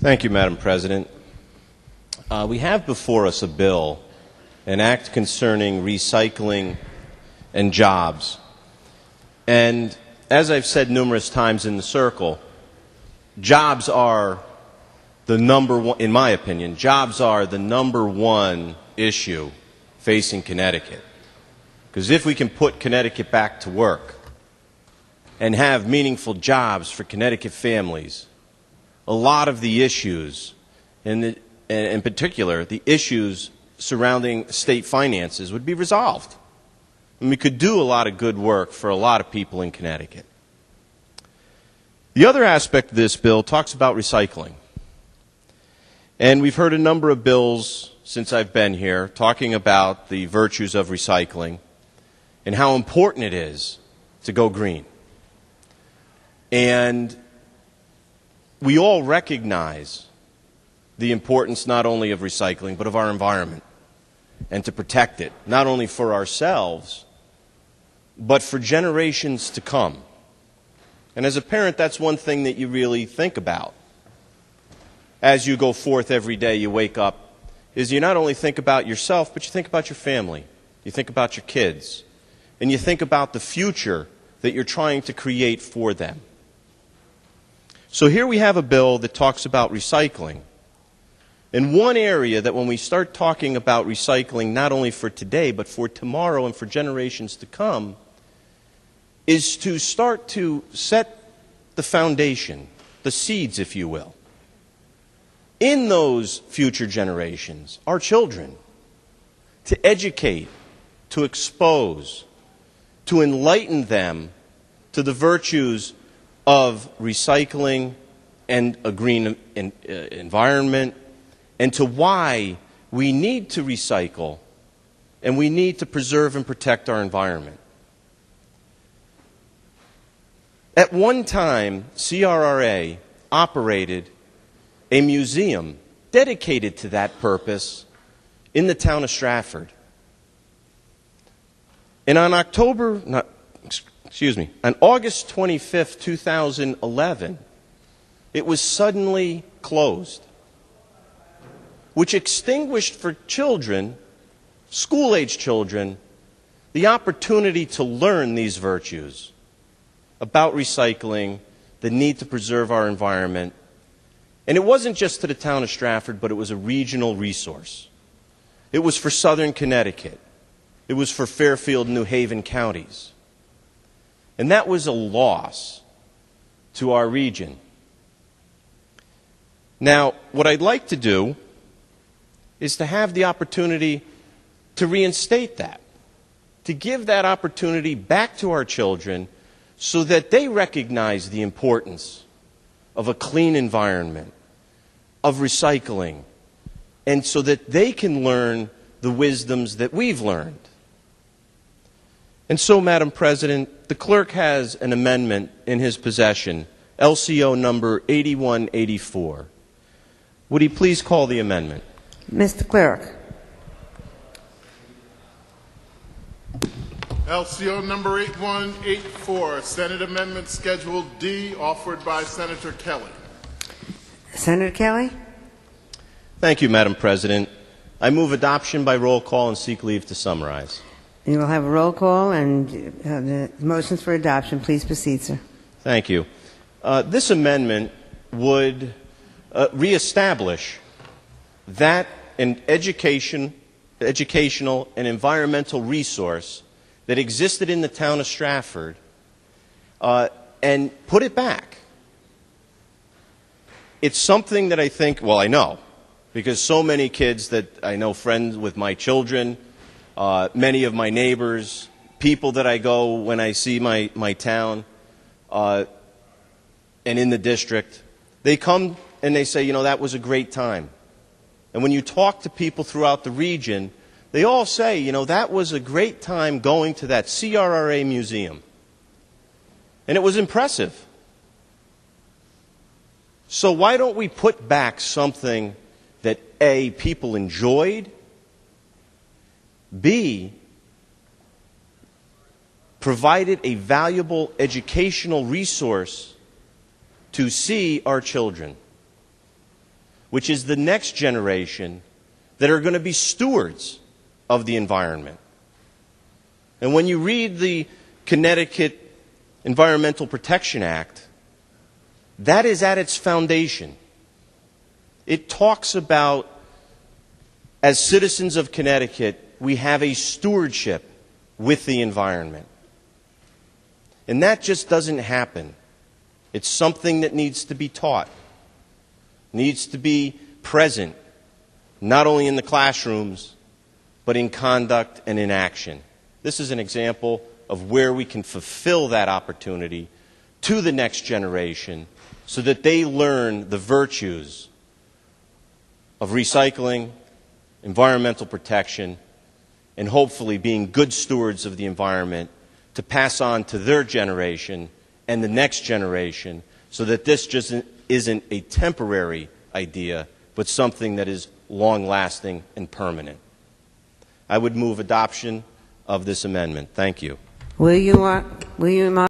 Thank you, Madam President. We have before us a bill, an act concerning recycling and jobs. And as I've said numerous times in the circle, jobs are the number one, in my opinion, jobs are the number one issue facing Connecticut. Because if we can put Connecticut back to work and have meaningful jobs for Connecticut families, a lot of the issues, in particular, the issues surrounding state finances would be resolved. And we could do a lot of good work for a lot of people in Connecticut. The other aspect of this bill talks about recycling. And we've heard a number of bills since I've been here talking about the virtues of recycling and how important it is to go green. And we all recognize the importance not only of recycling, but of our environment, and to protect it, not only for ourselves, but for generations to come. And as a parent, that's one thing that you really think about. As you go forth every day, you wake up, is you not only think about yourself, but you think about your family. You think about your kids. And you think about the future that you're trying to create for them. So here we have a bill that talks about recycling. And one area that when we start talking about recycling, not only for today, but for tomorrow and for generations to come, is to start to set the foundation, the seeds, if you will, in those future generations, our children, to educate, to expose, to enlighten them to the virtues of recycling and a green environment, and to why we need to recycle and we need to preserve and protect our environment. At one time, CRRA operated a museum dedicated to that purpose in the town of Stratford. And on August 25th, 2011, it was suddenly closed, which extinguished for children, school-age children, the opportunity to learn these virtues about recycling, the need to preserve our environment. And it wasn't just to the town of Stratford, but it was a regional resource. It was for southern Connecticut. It was for Fairfield and New Haven counties. And that was a loss to our region. Now, what I'd like to do is to have the opportunity to reinstate that, to give that opportunity back to our children so that they recognize the importance of a clean environment, of recycling, and so that they can learn the wisdoms that we've learned. And so, Madam President, the clerk has an amendment in his possession, LCO number 8184. Would he please call the amendment? Mr. Clerk. LCO number 8184, Senate Amendment Schedule D, offered by Senator Kelly. Senator Kelly? Thank you, Madam President. I move adoption by roll call and seek leave to summarize. You will have a roll call and the motions for adoption. Please proceed, sir. Thank you. This amendment would reestablish that an educational and environmental resource that existed in the town of Stratford and put it back. It's something that I think, well, I know, because so many kids that I know, friends with my children, many of my neighbors, people that I go when I see my town and in the district, they come and they say, you know, that was a great time. And when you talk to people throughout the region, they all say, you know, that was a great time going to that CRRA museum. And it was impressive. So why don't we put back something that A, people enjoyed, B, provided a valuable educational resource to see our children. which is the next generation that are going to be stewards of the environment. And when you read the Connecticut Environmental Protection Act, that is at its foundation. It talks about, as citizens of Connecticut, we have a stewardship with the environment. And that just doesn't happen. It's something that needs to be taught, needs to be present, not only in the classrooms, but in conduct and in action. This is an example of where we can fulfill that opportunity to the next generation so that they learn the virtues of recycling, environmental protection, and hopefully being good stewards of the environment to pass on to their generation and the next generation so that this just isn't a temporary idea, but something that is long-lasting and permanent. I would move adoption of this amendment. Thank you. Will you